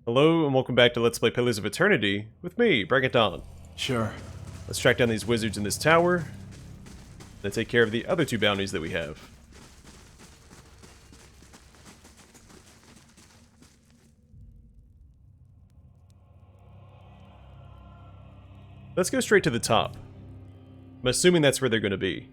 Hello and welcome back to Let's Play Pillars of Eternity with me, Bring It Down. Sure. Let's track down these wizards in this tower, then take care of the other two bounties that we have. Let's go straight to the top. I'm assuming that's where they're going to be.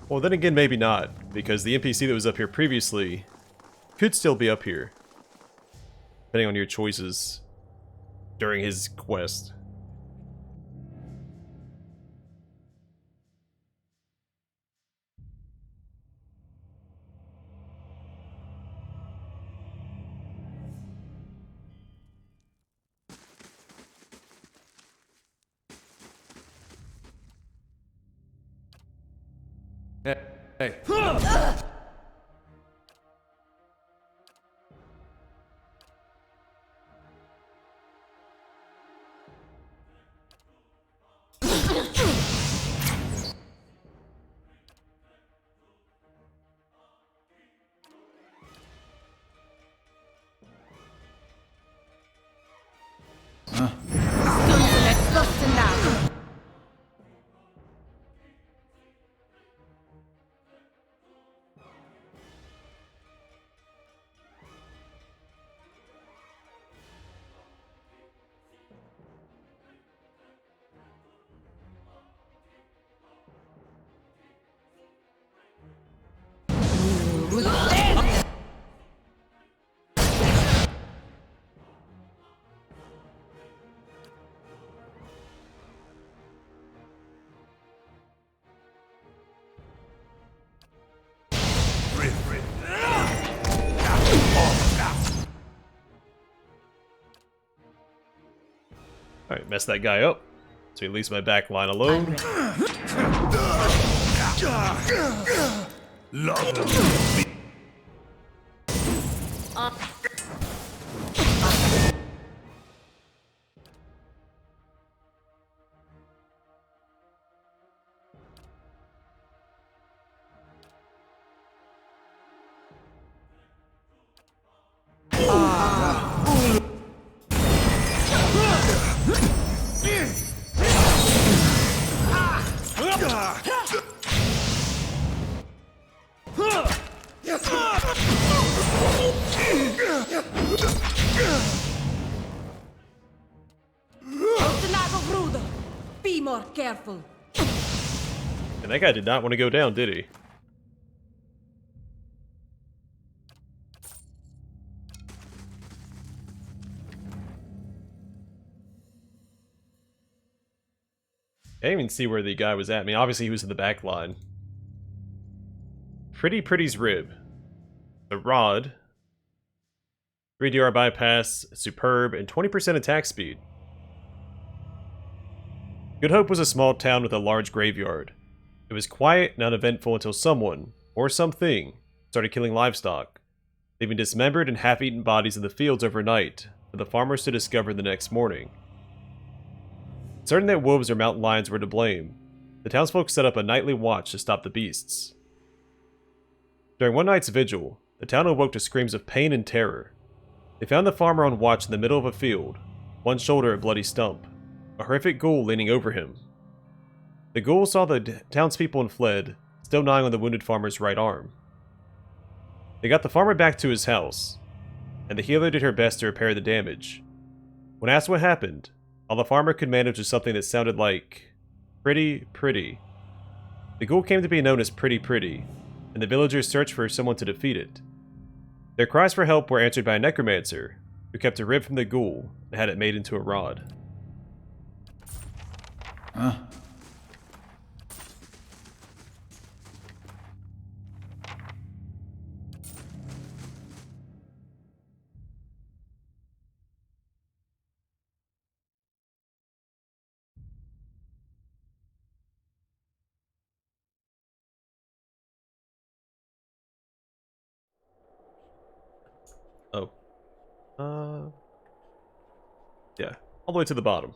Well, then again, maybe not, because the NPC that was up here previously could still be up here, depending on your choices during his quest. Hey. Alright, mess that guy up. So he leaves my back line alone. Be more careful. And that guy did not want to go down, did he? I didn't even see where the guy was at. I mean, obviously he was in the back line. Pretty's rib. The rod. 3DR bypass, superb, and 20% attack speed. Good Hope was a small town with a large graveyard. It was quiet and uneventful until someone, or something, started killing livestock, leaving dismembered and half-eaten bodies in the fields overnight for the farmers to discover the next morning. Certain that wolves or mountain lions were to blame, the townsfolk set up a nightly watch to stop the beasts. During one night's vigil, the town awoke to screams of pain and terror. They found the farmer on watch in the middle of a field, one shoulder a bloody stump, a horrific ghoul leaning over him. The ghoul saw the townspeople and fled, still gnawing on the wounded farmer's right arm. They got the farmer back to his house, and the healer did her best to repair the damage. When asked what happened, all the farmer could manage was something that sounded like, pretty. The ghoul came to be known as Pretty, and the villagers searched for someone to defeat it. Their cries for help were answered by a necromancer, who kept a rib from the ghoul and had it made into a rod. Huh? Yeah, all the way to the bottom.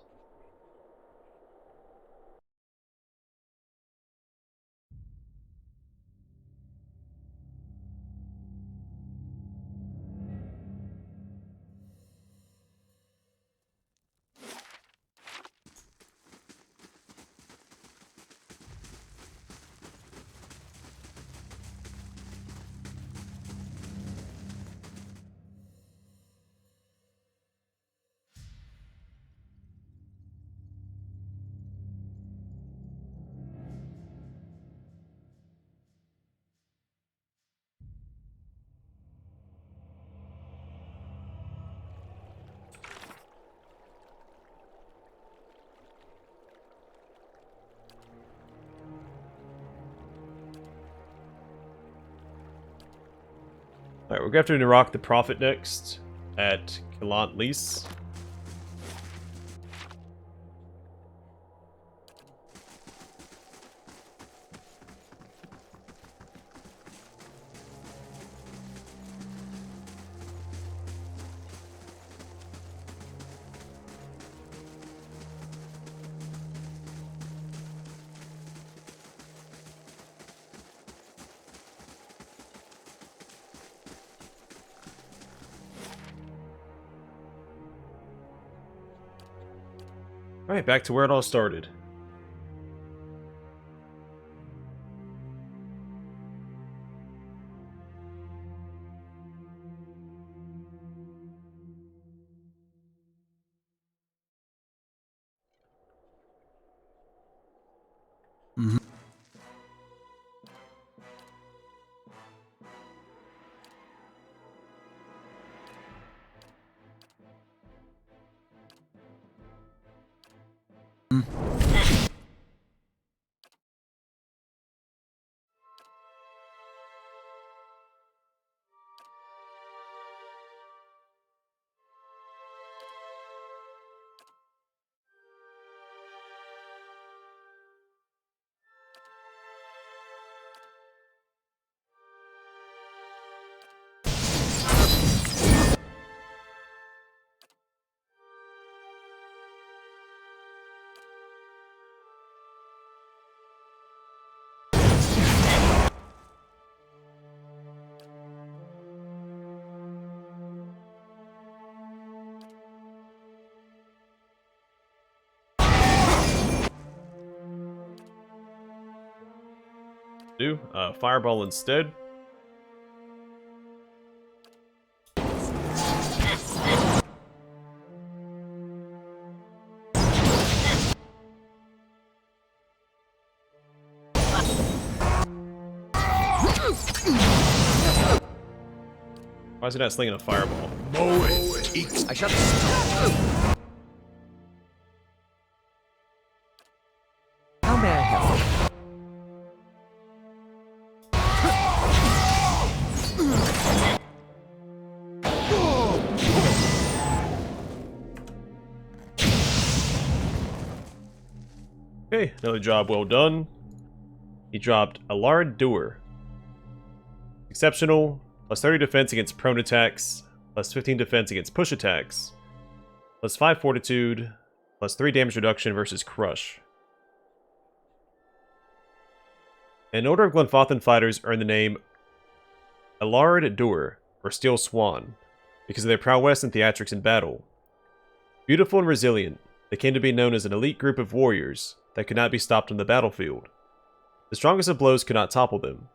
Alright, we're going to have to rock the Prophet next at Kilant Lys. Alright, back to where it all started. Fireball instead. Why is he not slinging a fireball? I shall. How may I help? Okay, another job well done. He dropped a Lard Doer. Exceptional, plus 30 defense against prone attacks, plus 15 defense against push attacks, plus 5 fortitude, plus 3 damage reduction versus crush. An Order of Glenfathan fighters earn the name Alard Doer, or Steel Swan, because of their prowess and theatrics in battle. Beautiful and resilient, they came to be known as an elite group of warriors that could not be stopped on the battlefield. The strongest of blows could not topple them.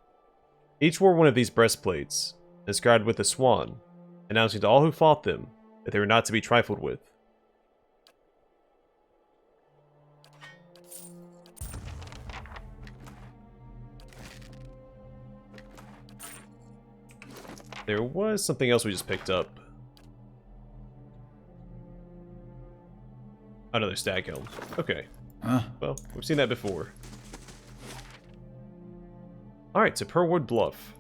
Each wore one of these breastplates, inscribed with a swan, announcing to all who fought them that they were not to be trifled with. There was something else we just picked up. Another stag helm. Okay. Well, we've seen that before. Alright, to Perwood Bluff.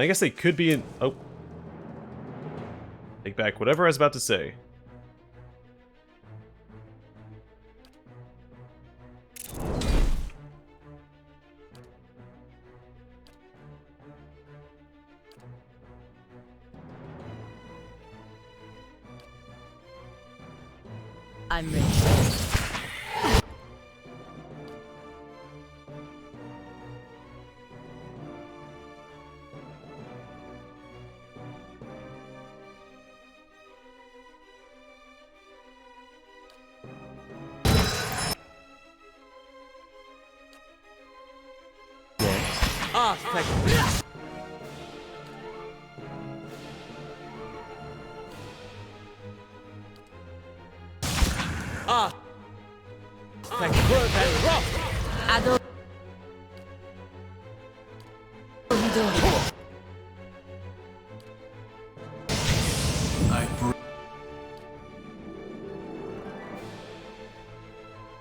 I guess they could be in... Oh. Take back whatever I was about to say. I'm ready. Ah, thank you. Ah, thank you. And rough. Ado.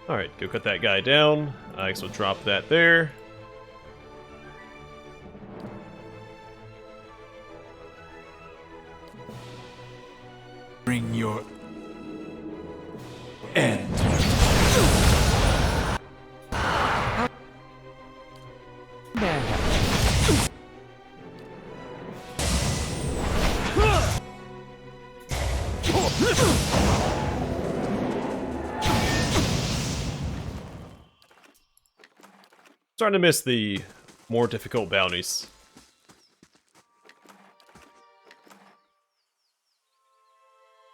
Alright, go cut that guy down. I guess we'll drop that there. Bring your end. Starting to miss the more difficult bounties.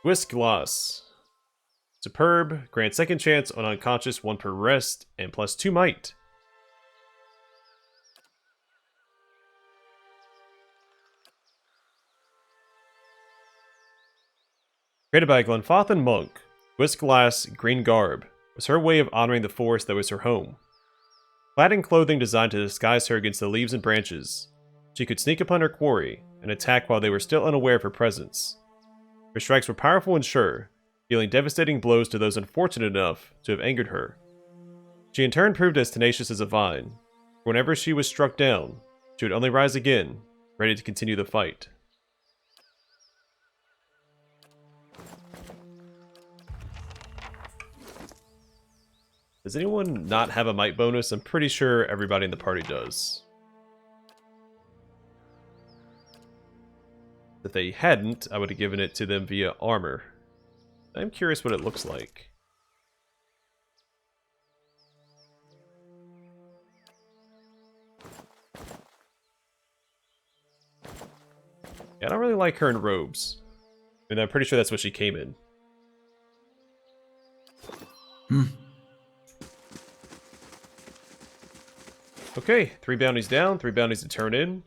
Whisk Gloss. Superb. Grant second chance on unconscious, 1 per rest, and plus 2 might. Created by Glenfathan Monk, Whisk Glass Green Garb was her way of honoring the forest that was her home. Clad in clothing designed to disguise her against the leaves and branches, she could sneak upon her quarry and attack while they were still unaware of her presence. Her strikes were powerful and sure, dealing devastating blows to those unfortunate enough to have angered her. She in turn proved as tenacious as a vine. Whenever she was struck down, she would only rise again, ready to continue the fight. Does anyone not have a might bonus? I'm pretty sure everybody in the party does. If they hadn't, I would have given it to them via armor. I'm curious what it looks like. Yeah, I don't really like her in robes. I mean, I'm pretty sure that's what she came in. Okay, 3 bounties down, 3 bounties to turn in.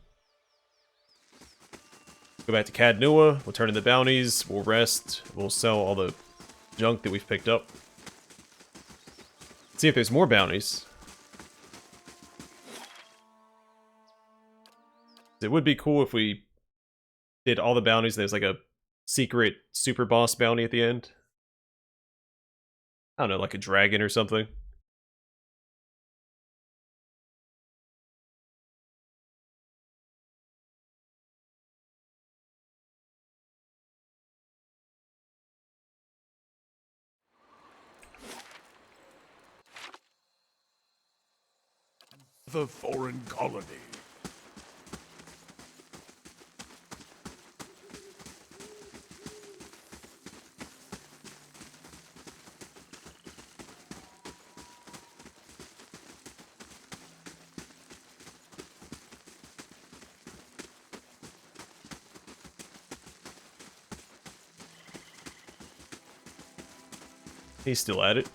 Go back to Cadnua, we'll turn in the bounties, we'll rest, we'll sell all the junk that we've picked up. See if there's more bounties. It would be cool if we did all the bounties, there's like a secret super boss bounty at the end. I don't know, like a dragon or something. The foreign colony. He's still at it.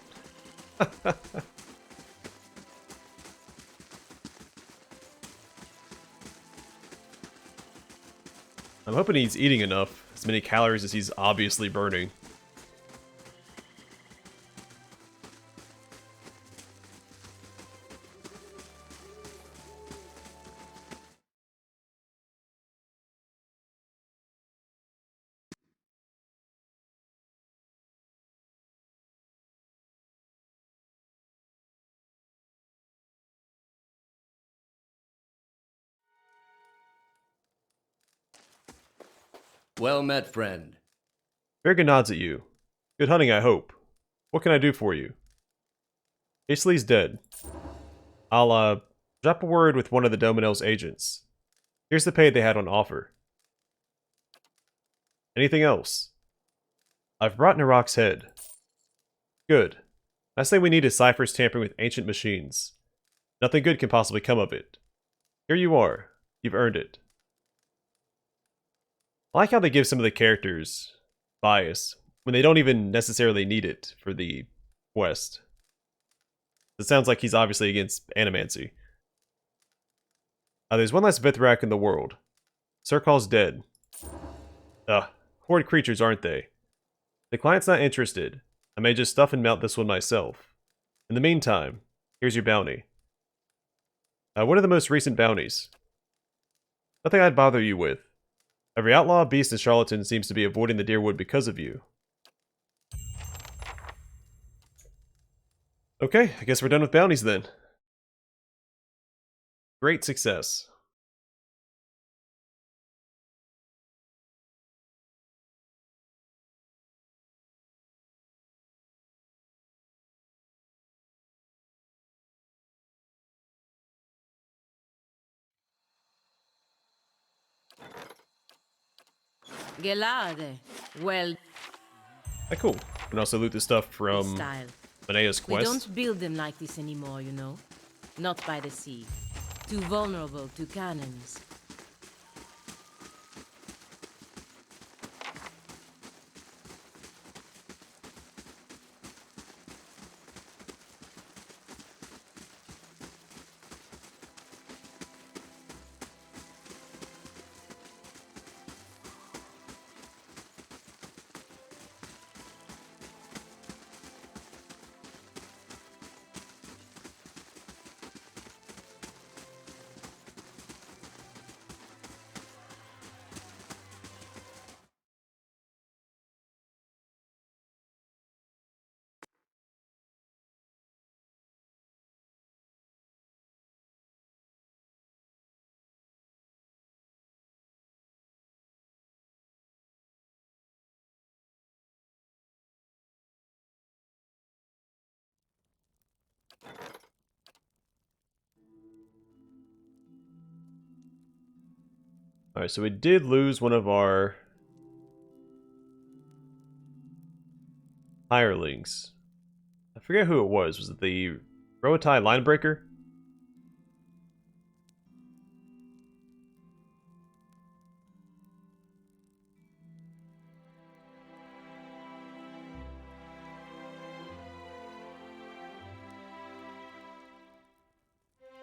I'm hoping he's eating enough, as many calories as he's obviously burning. Well met, friend. Verga nods at you. Good hunting, I hope. What can I do for you? Islei's dead. I'll, drop a word with one of the Dominel's agents. Here's the pay they had on offer. Anything else? I've brought Narok's head. Good. Last thing we need is ciphers tampering with ancient machines. Nothing good can possibly come of it. Here you are. You've earned it. I like how they give some of the characters bias when they don't even necessarily need it for the quest. It sounds like he's obviously against animancy. There's one less Vithrak in the world. Serkal's dead. Horrid creatures, aren't they? The client's not interested. I may just stuff and mount this one myself. In the meantime, here's your bounty. What are the most recent bounties? Nothing I'd bother you with. Every outlaw, beast, and charlatan seems to be avoiding the Deerwood because of you. Okay, I guess we're done with bounties then. Great success. Gelade. Well, Cool. We can also loot the stuff from style. Manea's We quest. don't build them like this anymore, you know. Not by the sea. Too vulnerable to cannons. Alright, so we did lose one of our hirelings. I forget who it was. Was it the Roatai Linebreaker?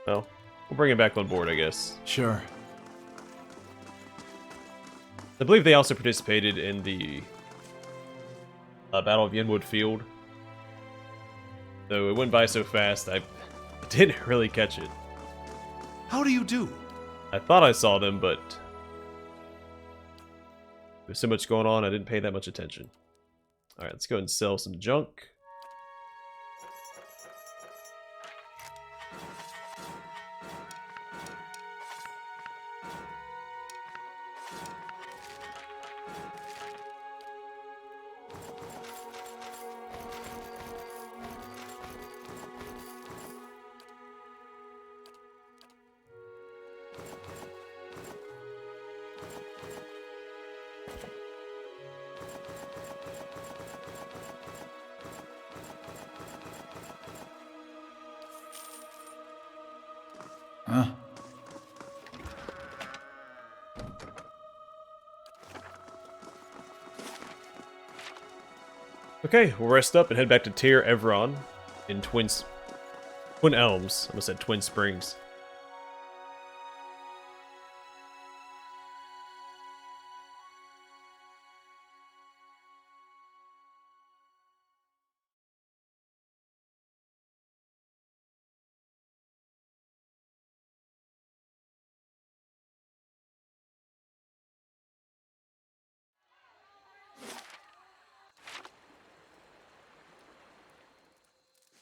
Well, we'll bring it back on board, I guess. Sure. I believe they also participated in the Battle of Yenwood Field. Though it went by so fast, I didn't really catch it. How do you do? I thought I saw them, but there's so much going on, I didn't pay that much attention. Alright, let's go and sell some junk. Huh? Okay, we'll rest up and head back to Teir Evron in Twin Elms. I almost said Twin Springs.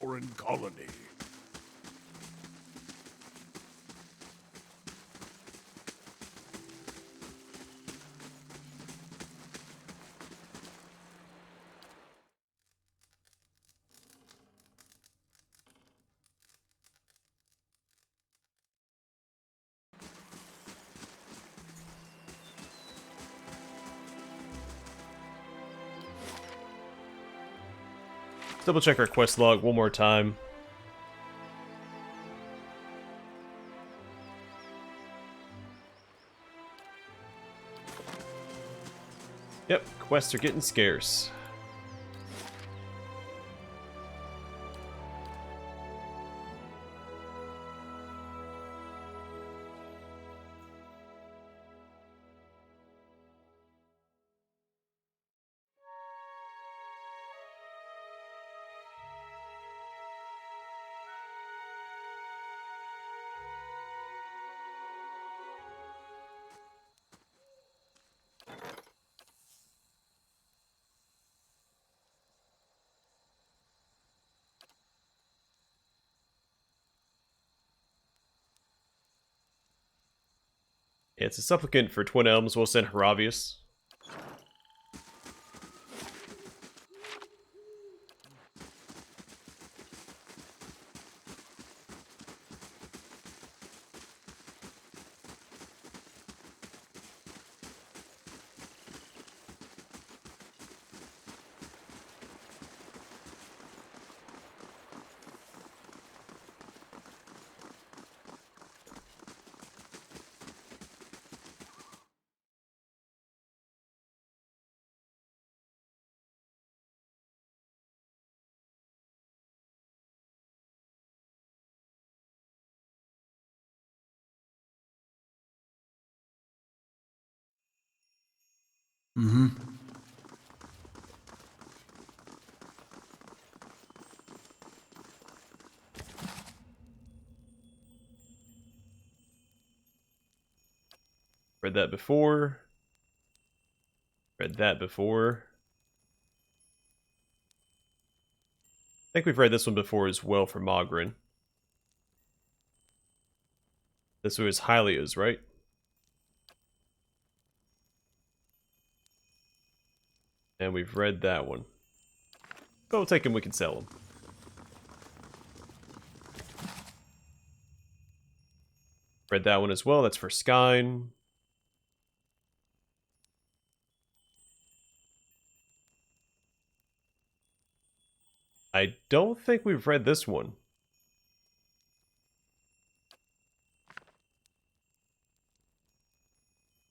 Foreign colony. Double check our quest log one more time. Yep, quests are getting scarce. Yeah, it's a supplicant for Twin Elms. We'll send Haravius. Mm-hmm. Read that before. Read that before. I think we've read this one before as well for Mogren. This was Hylea's, right? And we've read that one. But we'll take him, we can sell him. Read that one as well, that's for Skyne. I don't think we've read this one.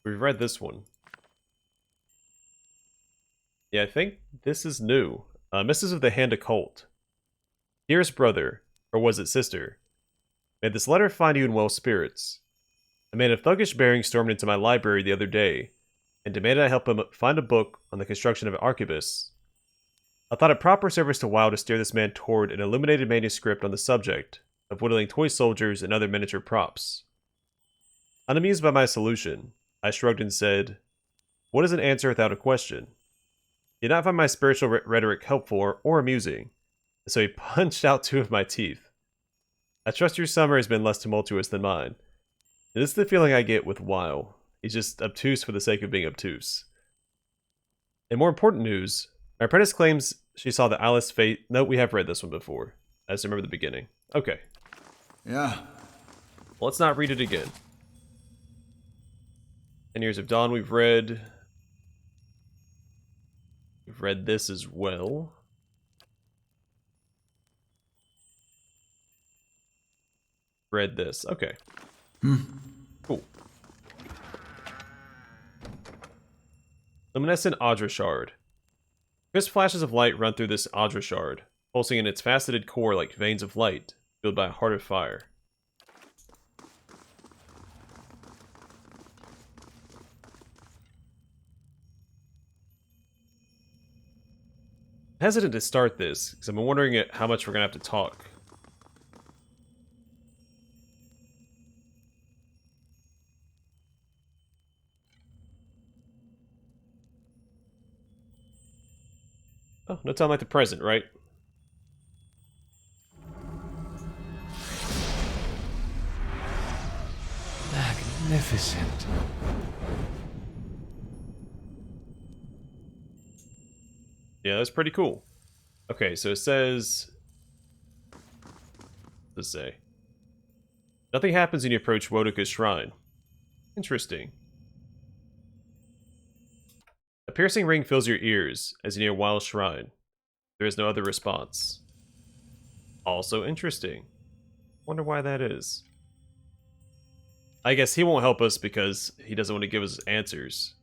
We've read this one. Yeah, I think this is new. Misses of the Hand Occult. Dearest brother, or was it sister? May this letter find you in well spirits. A man of thuggish bearing stormed into my library the other day, and demanded I help him find a book on the construction of an arquebus. I thought it proper service to WoW to steer this man toward an illuminated manuscript on the subject of whittling toy soldiers and other miniature props. Unamused by my solution, I shrugged and said, "What is an answer without a question?" He did not find my spiritual rhetoric helpful or amusing, and so he punched out two of my teeth. I trust your summer has been less tumultuous than mine. This is the feeling I get with WoW. He's just obtuse for the sake of being obtuse. In more important news, my apprentice claims she saw the Alice Fate. No, we have read this one before. I just remember the beginning. Okay. Yeah. Well, let's not read it again. 10 Years of Dawn we've read. We've read this as well. Read this. Okay. Cool. Luminescent Audra Shard. Crisp flashes of light run through this Audra Shard, pulsing in its faceted core like veins of light, fueled by a heart of fire. I'm hesitant to start this, because I'm wondering how much we're going to have to talk. Oh, no time like the present, right? Magnificent. Yeah, that's pretty cool. Okay, so it says... What does it say? Nothing happens when you approach Wodika's shrine. Interesting. A piercing ring fills your ears as you near Wild's shrine. There is no other response. Also interesting. Wonder why that is. I guess he won't help us because he doesn't want to give us answers.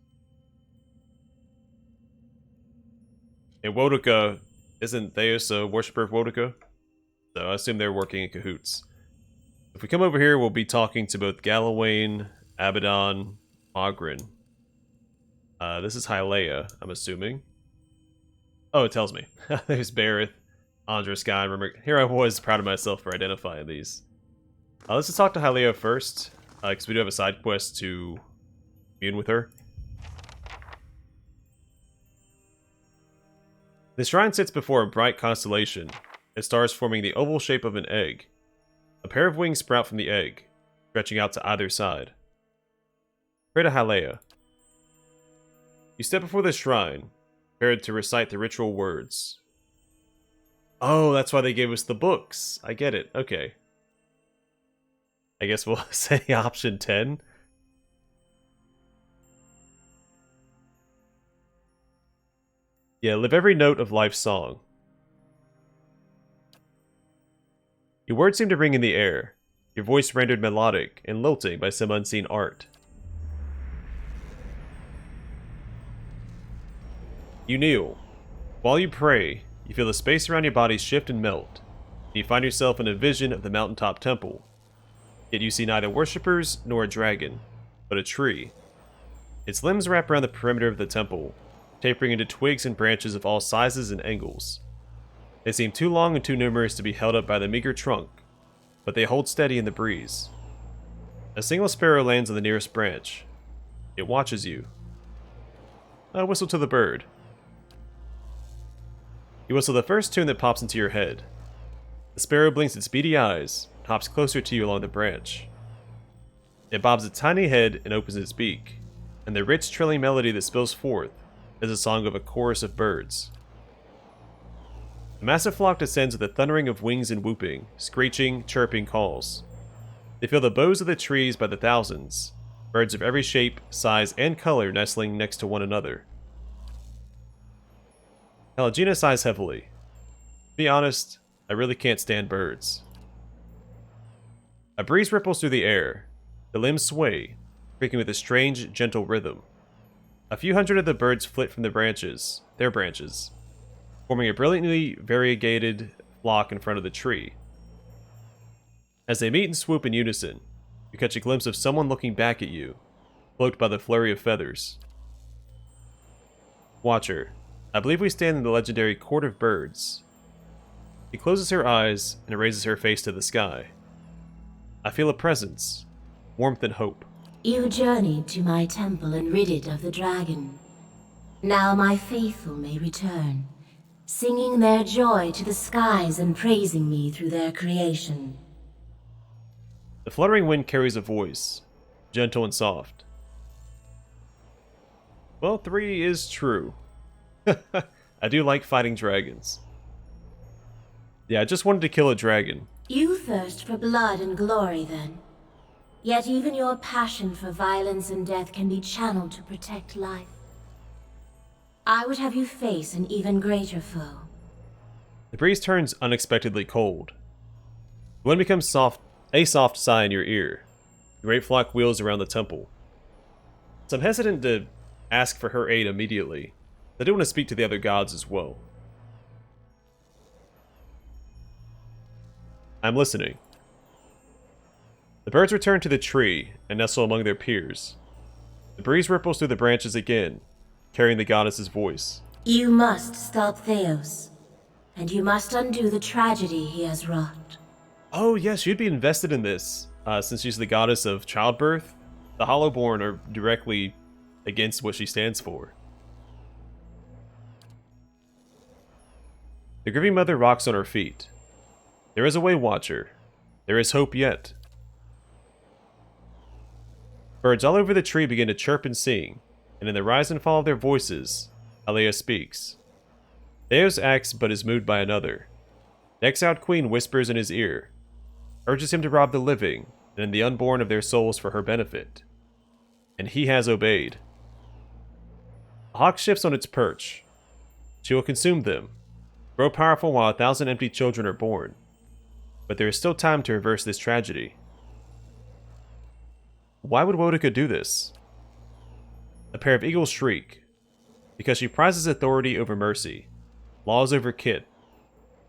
And Wodoka, isn't Theos a worshipper of Wodoka? So I assume they're working in cahoots. If we come over here, we'll be talking to both Galawain, Abaddon, Oghren. This is Hylea, I'm assuming. Oh, it tells me. There's Bareth, Andra Sky. Remember, here I was proud of myself for identifying these. Let's just talk to Hylea first, because we do have a side quest to commune with her. The shrine sits before a bright constellation, its stars forming the oval shape of an egg. A pair of wings sprout from the egg, stretching out to either side. Pray to Hylea. You step before the shrine, prepared to recite the ritual words. Oh, that's why they gave us the books. I get it. Okay. I guess we'll say option 10. Yeah, live every note of life's song. Your words seem to ring in the air, your voice rendered melodic and lilting by some unseen art. You kneel. While you pray, you feel the space around your body shift and melt, and you find yourself in a vision of the mountaintop temple. Yet you see neither worshippers nor a dragon, but a tree. Its limbs wrap around the perimeter of the temple, tapering into twigs and branches of all sizes and angles. They seem too long and too numerous to be held up by the meager trunk, but they hold steady in the breeze. A single sparrow lands on the nearest branch. It watches you. Whistle to the bird. You whistle the first tune that pops into your head. The sparrow blinks its beady eyes and hops closer to you along the branch. It bobs its tiny head and opens its beak, and the rich trilling melody that spills forth is a song of a chorus of birds. The massive flock descends with a thundering of wings and whooping, screeching, chirping calls. They fill the boughs of the trees by the thousands, birds of every shape, size, and color nestling next to one another. Pelagina sighs heavily. To be honest, I really can't stand birds. A breeze ripples through the air. The limbs sway, creaking with a strange, gentle rhythm. A few hundred of the birds flit from their branches, forming a brilliantly variegated flock in front of the tree. As they meet and swoop in unison, you catch a glimpse of someone looking back at you, cloaked by the flurry of feathers. Watcher, I believe we stand in the legendary Court of Birds. She closes her eyes and raises her face to the sky. I feel a presence, warmth and hope. You journeyed to my temple and rid it of the dragon. Now my faithful may return, singing their joy to the skies and praising me through their creation. The fluttering wind carries a voice, gentle and soft. Well, 3 is true. I do like fighting dragons. Yeah, I just wanted to kill a dragon. You thirst for blood and glory, then. Yet even your passion for violence and death can be channeled to protect life. I would have you face an even greater foe. The breeze turns unexpectedly cold. The wind becomes a soft sigh in your ear. The great flock wheels around the temple. So I'm hesitant to ask for her aid immediately. I do want to speak to the other gods as well. I'm listening. The birds return to the tree and nestle among their peers. The breeze ripples through the branches again, carrying the goddess's voice. You must stop Theos, and you must undo the tragedy he has wrought. Oh yes, you'd be invested in this, since she's the goddess of childbirth. The Hollowborn are directly against what she stands for. The grieving mother rocks on her feet. There is a way, Watcher. There is hope yet. Birds all over the tree begin to chirp and sing, and in the rise and fall of their voices, Hylea speaks. Theos acts but is moved by another. The exiled queen whispers in his ear, urges him to rob the living and the unborn of their souls for her benefit. And he has obeyed. A hawk shifts on its perch. She will consume them, grow powerful while 1,000 empty children are born. But there is still time to reverse this tragedy. Why would Boudica do this? A pair of eagles shriek, because she prizes authority over mercy, laws over kit.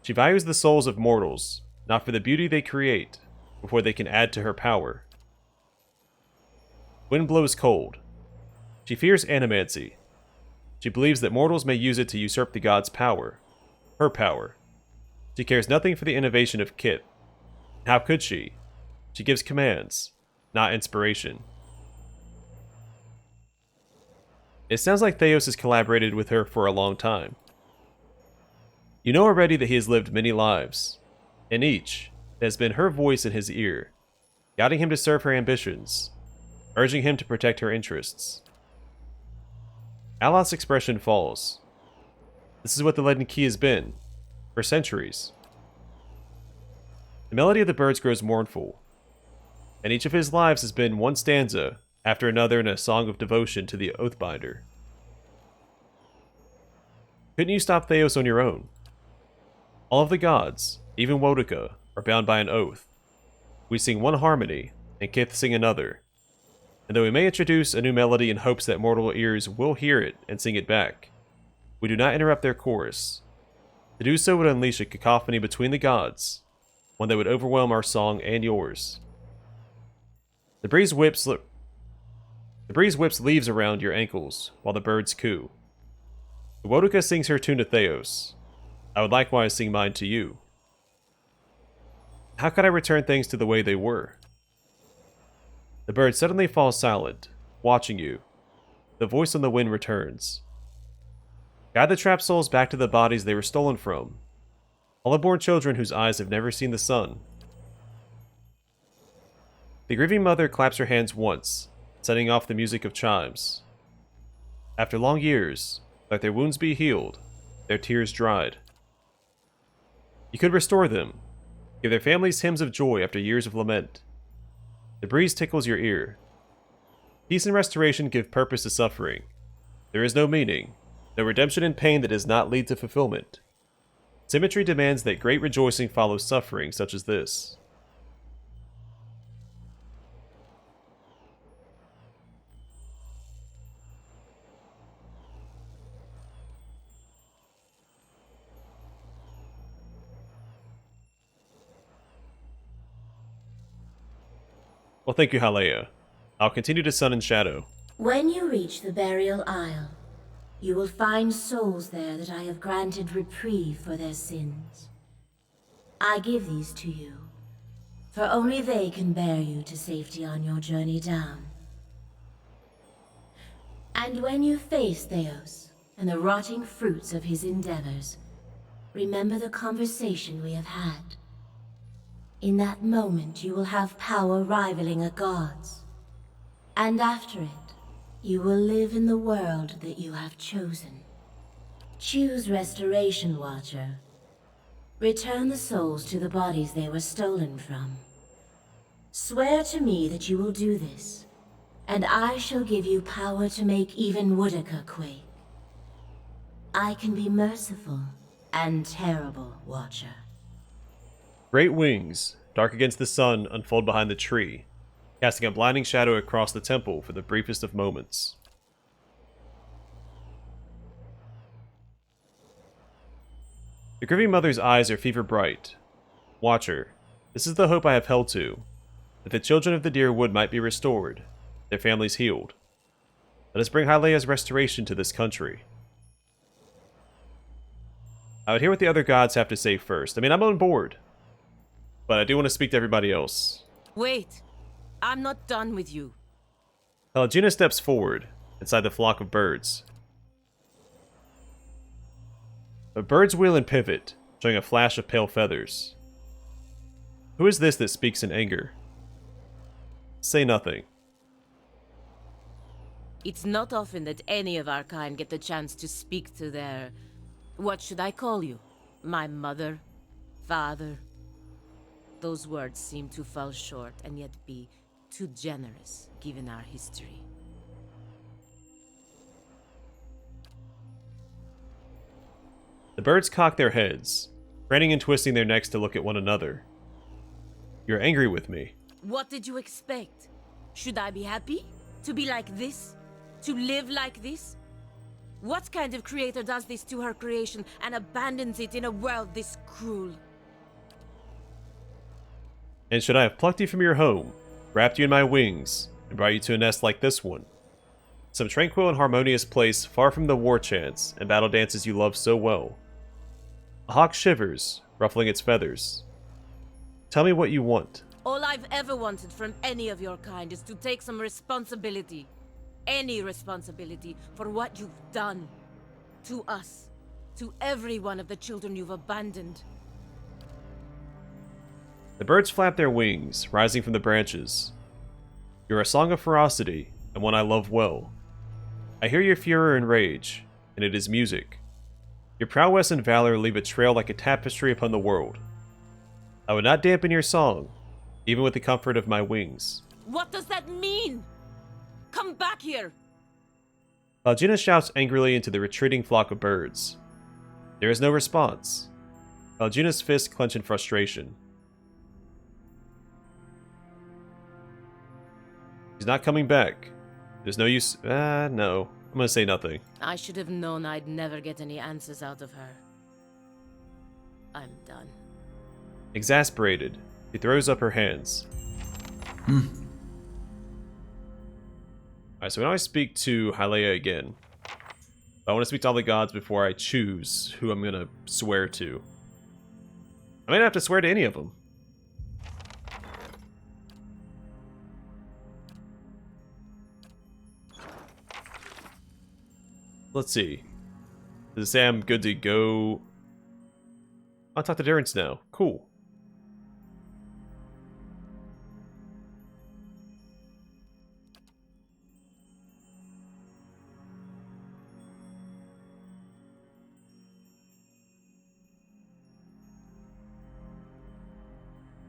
She values the souls of mortals, not for the beauty they create, before they can add to her power. Wind blows cold. She fears animancy. She believes that mortals may use it to usurp the gods' power. Her power. She cares nothing for the innovation of kit. How could she? She gives commands, not inspiration. It sounds like Theos has collaborated with her for a long time. You know already that he has lived many lives. In each, it has been her voice in his ear, guiding him to serve her ambitions, urging him to protect her interests. Alot's expression falls. This is what the Leaden Key has been, for centuries. The melody of the birds grows mournful, and each of his lives has been one stanza after another in a song of devotion to the Oathbinder. Couldn't you stop Theos on your own? All of the gods, even Boudica, are bound by an oath. We sing one harmony, and Kith sing another. And though we may introduce a new melody in hopes that mortal ears will hear it and sing it back, we do not interrupt their chorus. To do so would unleash a cacophony between the gods, one that would overwhelm our song and yours. The breeze whips leaves around your ankles while the birds coo. Boudica sings her tune to Theos. I would likewise sing mine to you. How could I return things to the way they were? The bird suddenly falls silent, watching you. The voice on the wind returns. Guide the trapped souls back to the bodies they were stolen from. All the born children whose eyes have never seen the sun. The grieving mother claps her hands once, setting off the music of chimes. After long years, let their wounds be healed, their tears dried. You could restore them, give their families hymns of joy after years of lament. The breeze tickles your ear. Peace and restoration give purpose to suffering. There is no meaning, no redemption in pain that does not lead to fulfillment. Symmetry demands that great rejoicing follows suffering such as this. Well, thank you, Hylea. I'll continue to Sun and Shadow. When you reach the burial isle, you will find souls there that I have granted reprieve for their sins. I give these to you, for only they can bear you to safety on your journey down. And when you face Theos and the rotting fruits of his endeavors, remember the conversation we have had. In that moment, you will have power rivaling a god's. And after it, you will live in the world that you have chosen. Choose Restoration, Watcher. Return the souls to the bodies they were stolen from. Swear to me that you will do this, and I shall give you power to make even Boudica quake. I can be merciful and terrible, Watcher. Great wings, dark against the sun, unfold behind the tree, casting a blinding shadow across the temple for the briefest of moments. The grieving mother's eyes are fever bright. Watcher, this is the hope I have held to, that the children of the dear wood might be restored, their families healed. Let us bring Hylea's restoration to this country. I would hear what the other gods have to say first. I mean, I'm on board, but I do want to speak to everybody else. Wait! I'm not done with you. Pelagina steps forward, inside the flock of birds. The birds wheel and pivot, showing a flash of pale feathers. Who is this that speaks in anger? Say nothing. It's not often that any of our kind get the chance to speak to their... What should I call you? My mother? Father? Those words seem to fall short and yet be too generous, given our history. The birds cock their heads, craning and twisting their necks to look at one another. You're angry with me. What did you expect? Should I be happy? To be like this? To live like this? What kind of creator does this to her creation and abandons it in a world this cruel? And should I have plucked you from your home, wrapped you in my wings, and brought you to a nest like this one? Some tranquil and harmonious place far from the war chants and battle dances you love so well. A hawk shivers, ruffling its feathers. Tell me what you want. All I've ever wanted from any of your kind is to take some responsibility. Any responsibility for what you've done. To us. To every one of the children you've abandoned. The birds flap their wings, rising from the branches. You're a song of ferocity, and one I love well. I hear your fury and rage, and it is music. Your prowess and valor leave a trail like a tapestry upon the world. I would not dampen your song, even with the comfort of my wings. What does that mean? Come back here! Algina shouts angrily into the retreating flock of birds. There is no response. Algina's fists clench in frustration. She's not coming back. There's no use. No. I'm gonna say nothing. I should have known I'd never get any answers out of her. I'm done. Exasperated, she throws up her hands. Alright, so we always speak to Hylea again. But I want to speak to all the gods before I choose who I'm gonna swear to. I might not have to swear to any of them. Let's see. Does it say I'm good to go? I'll talk to Durance now. Cool.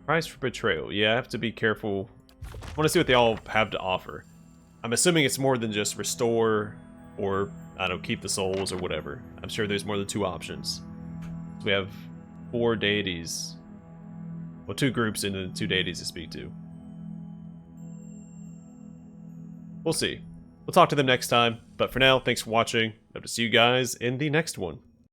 Price for betrayal. Yeah, I have to be careful. I want to see what they all have to offer. I'm assuming it's more than just restore or, I don't know, keep the souls or whatever. I'm sure there's more than 2 options. So we have 4 deities. Well, 2 groups and then 2 deities to speak to. We'll see. We'll talk to them next time. But for now, thanks for watching. Hope to see you guys in the next one.